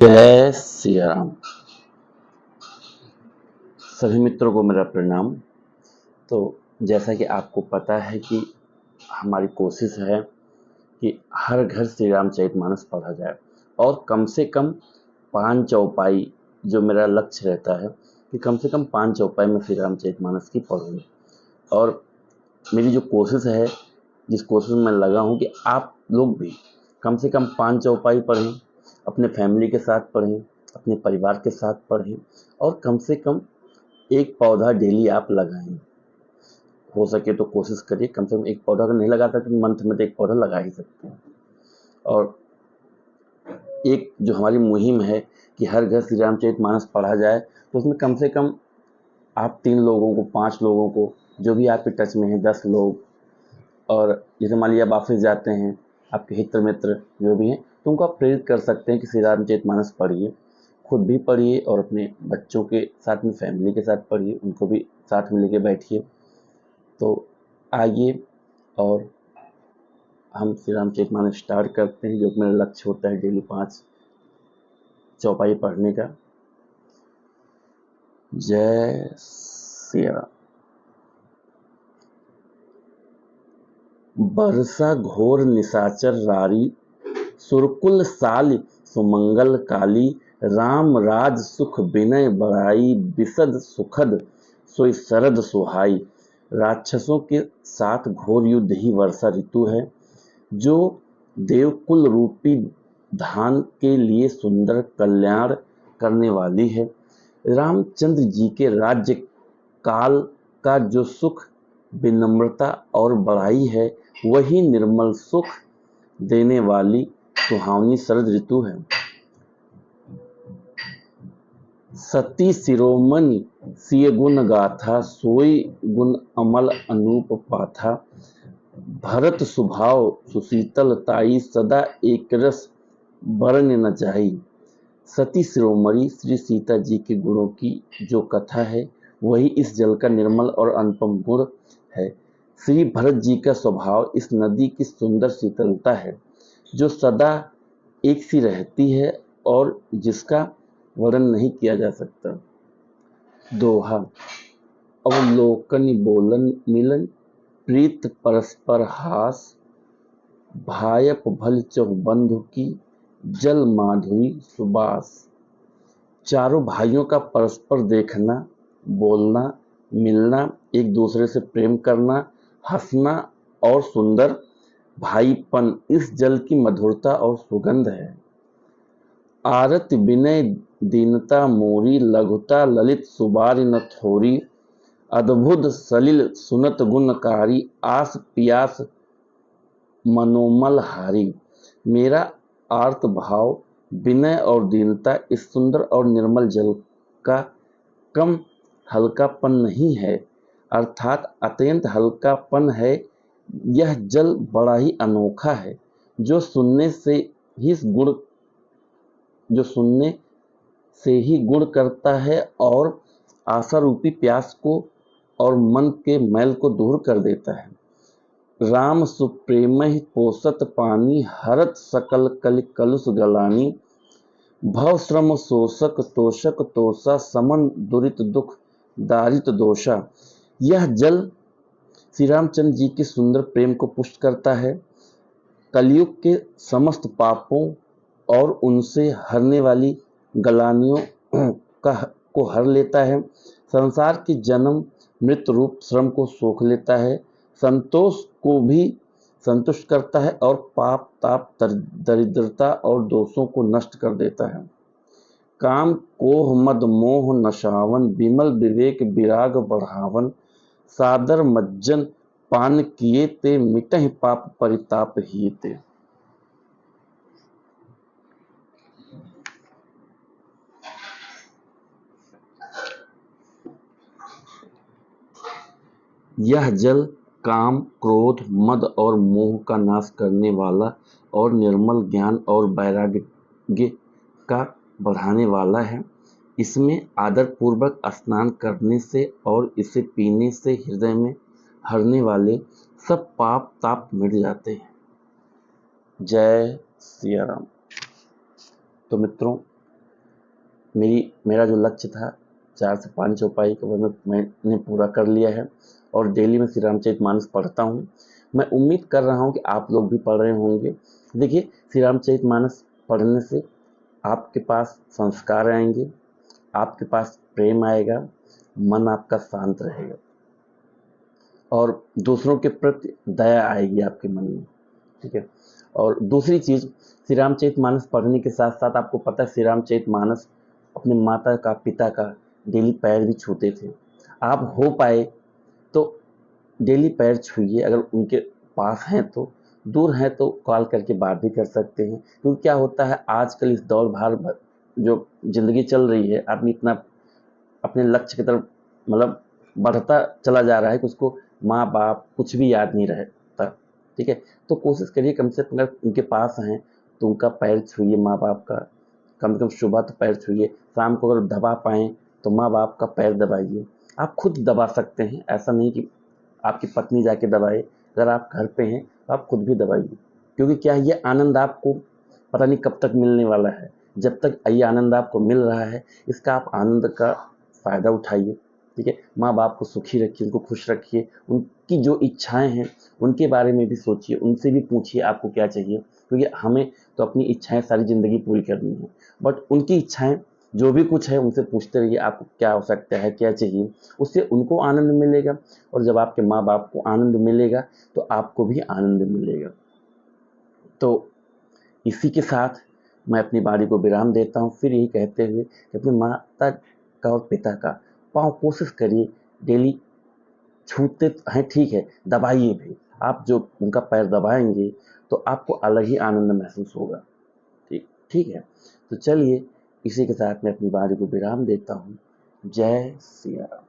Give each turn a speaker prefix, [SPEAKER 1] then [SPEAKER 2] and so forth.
[SPEAKER 1] जय सिया राम। सभी मित्रों को मेरा प्रणाम। तो जैसा कि आपको पता है कि हमारी कोशिश है कि हर घर श्री रामचरितमानस पढ़ा जाए और कम से कम 5 चौपाई, जो मेरा लक्ष्य रहता है कि कम से कम 5 चौपाई में श्री रामचरितमानस की पढूं। और मेरी जो कोशिश है, जिस कोशिश में लगा हूँ कि आप लोग भी कम से कम 5 चौपाई पढ़ें, अपने फैमिली के साथ पढ़ें, अपने परिवार के साथ पढ़ें और कम से कम एक पौधा डेली आप लगाएं। हो सके तो कोशिश करिए, कम से कम एक पौधा अगर नहीं लगाता तो मंथ में तो एक पौधा लगा ही सकते हैं। और एक जो हमारी मुहिम है कि हर घर श्री रामचरितमानस पढ़ा जाए, तो उसमें कम से कम आप 3 लोगों को, 5 लोगों को, जो भी आपके टच में है, 10 लोग, और जैसे मान लीजिए आप ऑफिस जाते हैं, आपके हित मित्र जो भी हैं, तो उनको आप प्रेरित कर सकते हैं कि श्री रामचरितमानस पढ़िए, खुद भी पढ़िए और अपने बच्चों के साथ में, फैमिली के साथ पढ़िए, उनको भी साथ में लेके बैठिए। तो आइए और हम श्री रामचरितमानस स्टार्ट करते हैं, जो मेरा लक्ष्य होता है डेली 5 चौपाई पढ़ने का। जय श्री राम। बरसा घोर निशाचर रारी, सुरकुल साल सुमंगल काली, राम राज सुख विनय बड़ाई, विशद सुखद सोई शरद सुहाई। राक्षसों के साथ घोर युद्ध ही वर्षा ऋतु है, जो देवकुल रूपी धान के लिए सुंदर कल्याण करने वाली है। रामचंद्र जी के राज्य काल का जो सुख, विनम्रता और बड़ाई है, वही निर्मल सुख देने वाली सुहावनी शरद ऋतु है। सती शिरोमणि सिय गुण गाथा, सोई गुण अमल अनूप पाथा। भरत स्वभाव सुशीतल ताई, सदा एक रस वर्ण न जाई। सती शिरोमणि श्री सीता जी के गुणों की जो कथा है, वही इस जल का निर्मल और अनुपम गुण है। श्री भरत जी का स्वभाव इस नदी की सुंदर शीतलता है, जो सदा एक सी रहती है और जिसका वर्णन नहीं किया जा सकता। दोहा। अवलोकन बोलन मिलन, प्रीत परस्पर हास। भायप भल चहु बंधु की, जल माधुरी सुबास। चारों भाइयों का परस्पर देखना, बोलना, मिलना, एक दूसरे से प्रेम करना, हंसना और सुंदर भाईपन इस जल की मधुरता और सुगंध है। आरत विनय दीनता मोरी, लघुता ललित सुबारि न थोरी। अद्भुत सलिल सुनत गुणकारी, आस पियास मनोमल हारी। मेरा आर्त भाव, विनय और दीनता इस सुंदर और निर्मल जल का कम हल्कापन नहीं है, अर्थात अत्यंत हल्कापन है। यह जल बड़ा ही अनोखा है, जो सुनने से ही गुण करता है और आशा रूपी प्यास को और मन के मैल को दूर कर देता है। राम सुप्रेमहि पोषत पानी, हरत सकल कल कलुष गलानी। भव श्रम शोषक तोषक तोषा, समन दुरित दुख दारित दोषा। यह जल श्री रामचंद्र जी के सुंदर प्रेम को पुष्ट करता है, कलयुग के समस्त पापों और उनसे हरने वाली गलानियों को हर लेता है, संसार के जन्म मृत्यु रूप श्रम को सोख लेता है, संतोष को भी संतुष्ट करता है और पाप ताप दरिद्रता और दोषों को नष्ट कर देता है। काम कोह मद मोह नशावन, विमल विवेक विराग बढ़ावन। सादर मज्जन पान किए ते, मिटहि पाप परिताप हिए ते। यह जल काम क्रोध मद और मोह का नाश करने वाला और निर्मल ज्ञान और वैराग्य का बढ़ाने वाला है। इसमें आदर पूर्वक स्नान करने से और इसे पीने से हृदय में हरने वाले सब पाप ताप मिट जाते हैं। जय सिया राम। तो मित्रों, मेरा जो लक्ष्य था 4 से 5 चौपाई का, वह मैंने पूरा कर लिया है और डेली मैं श्री रामचरितमानस पढ़ता हूँ। मैं उम्मीद कर रहा हूँ कि आप लोग भी पढ़ रहे होंगे। देखिए, श्री रामचरितमानस पढ़ने से आपके पास संस्कार आएंगे, आपके पास प्रेम आएगा, मन आपका शांत रहेगा और दूसरों के प्रति दया आएगी आपके मन में। ठीक है। और दूसरी चीज़, श्री रामचरितमानस पढ़ने के साथ साथ आपको पता है श्री रामचरितमानस अपने माता का, पिता का डेली पैर भी छूते थे। आप हो पाए तो डेली पैर छूइए, अगर उनके पास हैं तो। दूर हैं तो कॉल करके बात भी कर सकते हैं, क्योंकि क्या होता है आजकल इस दौड़ भाग जो ज़िंदगी चल रही है, आदमी इतना अपने लक्ष्य की तरफ मतलब बढ़ता चला जा रहा है कि उसको माँ बाप कुछ भी याद नहीं रहता। ठीक है। तो कोशिश करिए कम से कम अगर उनके पास हैं तो उनका पैर छूइए, माँ बाप का कम से कम सुबह तो पैर छूइए, शाम को अगर दबा पाएँ तो माँ बाप का पैर दबाइए। आप खुद दबा सकते हैं, ऐसा नहीं कि आपकी पत्नी जाके दबाए। अगर आप घर पे हैं तो आप खुद भी दबाइए, क्योंकि क्या है, ये आनंद आपको पता नहीं कब तक मिलने वाला है। जब तक ये आनंद आपको मिल रहा है, इसका आप आनंद का फ़ायदा उठाइए। ठीक है। माँ बाप को सुखी रखिए, उनको खुश रखिए, उनकी जो इच्छाएं हैं उनके बारे में भी सोचिए, उनसे भी पूछिए आपको क्या चाहिए, क्योंकि हमें तो अपनी इच्छाएं सारी ज़िंदगी पूरी करनी है, बट उनकी इच्छाएं जो भी कुछ है उनसे पूछते रहिए आपको क्या हो सकता है, क्या चाहिए। उससे उनको आनंद मिलेगा और जब आपके माँ बाप को आनंद मिलेगा तो आपको भी आनंद मिलेगा। तो इसी के साथ मैं अपनी वाणी को विराम देता हूँ, फिर यही कहते हुए कि अपनी माता का और पिता का पाँव कोशिश करिए डेली छूते हैं, ठीक है, दबाइए भी। आप जो उनका पैर दबाएंगे तो आपको अलग ही आनंद महसूस होगा। ठीक ठीक है। तो चलिए, इसी के साथ मैं अपनी वाणी को विराम देता हूँ। जय सिया राम।